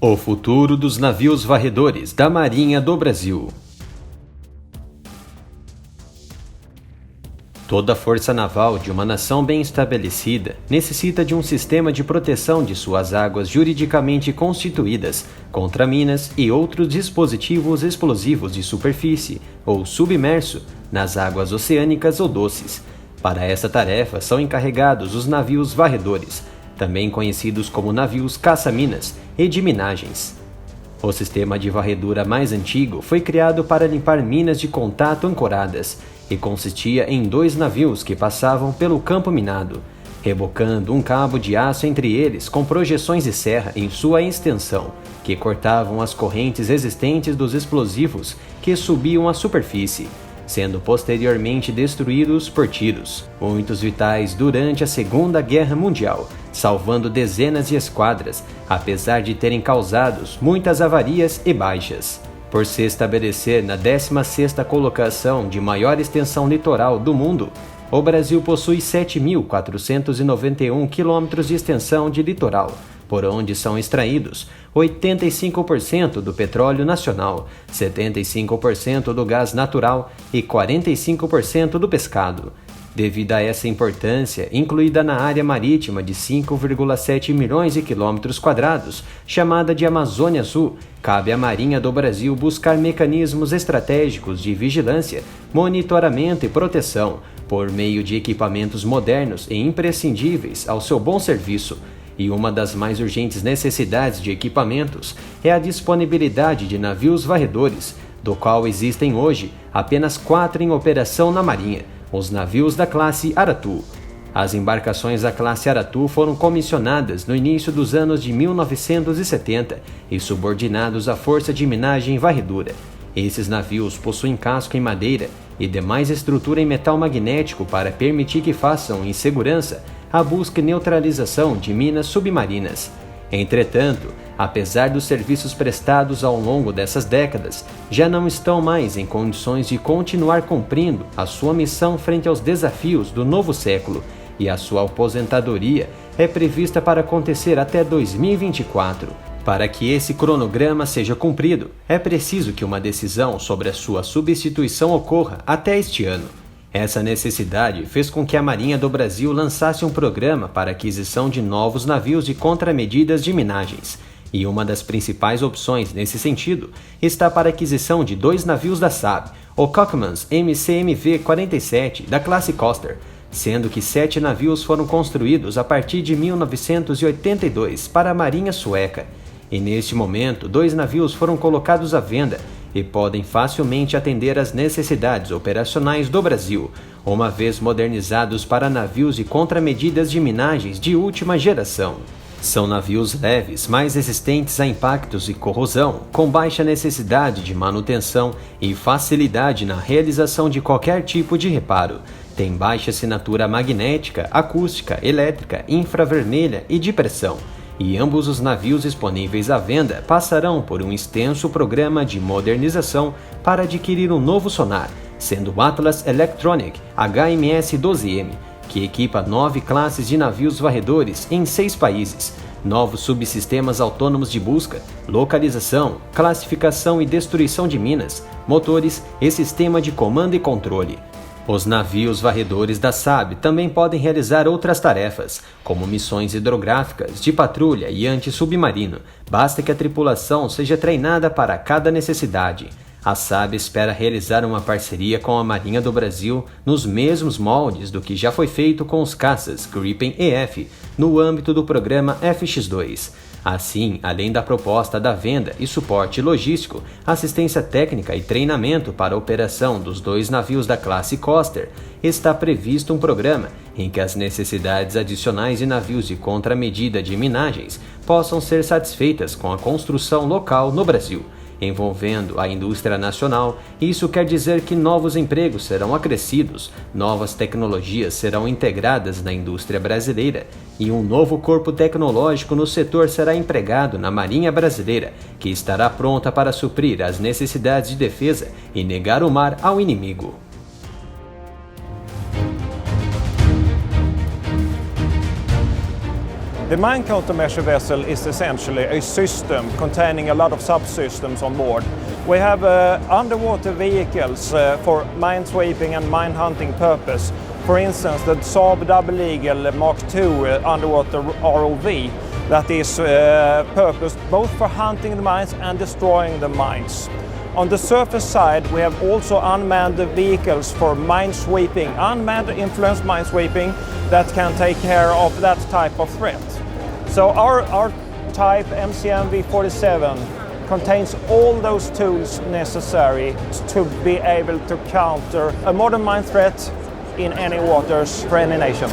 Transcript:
O futuro dos navios varredores da Marinha do Brasil. Toda força naval de uma nação bem estabelecida necessita de um sistema de proteção de suas águas juridicamente constituídas contra minas e outros dispositivos explosivos de superfície ou submerso nas águas oceânicas ou doces. Para essa tarefa são encarregados os navios varredores, também conhecidos como navios caça-minas e de minagens. O sistema de varredura mais antigo foi criado para limpar minas de contato ancoradas e consistia em 2 navios que passavam pelo campo minado, rebocando um cabo de aço entre eles com projeções de serra em sua extensão, que cortavam as correntes resistentes dos explosivos que subiam à superfície, sendo posteriormente destruídos por tiros, muitos vitais durante a Segunda Guerra Mundial, salvando dezenas de esquadras, apesar de terem causado muitas avarias e baixas. Por se estabelecer na 16ª colocação de maior extensão litoral do mundo, o Brasil possui 7.491 quilômetros de extensão de litoral, por onde são extraídos 85% do petróleo nacional, 75% do gás natural e 45% do pescado. Devido a essa importância, incluída na área marítima de 5,7 milhões de quilômetros quadrados, chamada de Amazônia Sul, cabe à Marinha do Brasil buscar mecanismos estratégicos de vigilância, monitoramento e proteção, por meio de equipamentos modernos e imprescindíveis ao seu bom serviço. E uma das mais urgentes necessidades de equipamentos é a disponibilidade de navios varredores, do qual existem hoje apenas 4 em operação na Marinha, os navios da classe Aratu. As embarcações da classe Aratu foram comissionadas no início dos anos de 1970 e subordinados à Força de Minagem e Varredura. Esses navios possuem casco em madeira e demais estrutura em metal magnético para permitir que façam, em segurança, a busca e neutralização de minas submarinas. Entretanto, apesar dos serviços prestados ao longo dessas décadas, já não estão mais em condições de continuar cumprindo a sua missão frente aos desafios do novo século, e a sua aposentadoria é prevista para acontecer até 2024. Para que esse cronograma seja cumprido, é preciso que uma decisão sobre a sua substituição ocorra até este ano. Essa necessidade fez com que a Marinha do Brasil lançasse um programa para aquisição de novos navios de contramedidas de minagens, e uma das principais opções nesse sentido está para a aquisição de 2 navios da SAB, o Kockums MCMV-47 da classe Coster, sendo que 7 navios foram construídos a partir de 1982 para a Marinha Sueca, e neste momento 2 navios foram colocados à venda e podem facilmente atender às necessidades operacionais do Brasil, uma vez modernizados para navios de contramedidas de minagens de última geração. São navios leves, mais resistentes a impactos e corrosão, com baixa necessidade de manutenção e facilidade na realização de qualquer tipo de reparo. Tem baixa assinatura magnética, acústica, elétrica, infravermelha e de pressão. E ambos os navios disponíveis à venda passarão por um extenso programa de modernização para adquirir um novo sonar, sendo o Atlas Electronic HMS-12M, que equipa 9 classes de navios varredores em 6 países, novos subsistemas autônomos de busca, localização, classificação e destruição de minas, motores e sistema de comando e controle. Os navios varredores da SAB também podem realizar outras tarefas, como missões hidrográficas, de patrulha e anti-submarino. Basta que a tripulação seja treinada para cada necessidade. A SAB espera realizar uma parceria com a Marinha do Brasil nos mesmos moldes do que já foi feito com os caças Gripen EF no âmbito do programa FX2. Assim, além da proposta da venda e suporte logístico, assistência técnica e treinamento para a operação dos 2 navios da classe Coster, está previsto um programa em que as necessidades adicionais de navios de contramedida de minagens possam ser satisfeitas com a construção local no Brasil, envolvendo a indústria nacional. Isso quer dizer que novos empregos serão acrescidos, novas tecnologias serão integradas na indústria brasileira e um novo corpo tecnológico no setor será empregado na Marinha Brasileira, que estará pronta para suprir as necessidades de defesa e negar o mar ao inimigo. The mine countermeasure vessel is essentially a system containing a lot of subsystems on board. We have underwater vehicles for mine sweeping and mine hunting purpose. For instance, the Saab Double Eagle Mark II underwater ROV that is purposed both for hunting the mines and destroying the mines. On the surface side, we have also unmanned vehicles for mine sweeping, unmanned influence mine sweeping that can take care of that type of threat. So our type MCM V47 contains all those tools necessary to be able to counter a modern mine threat in any waters for any nation.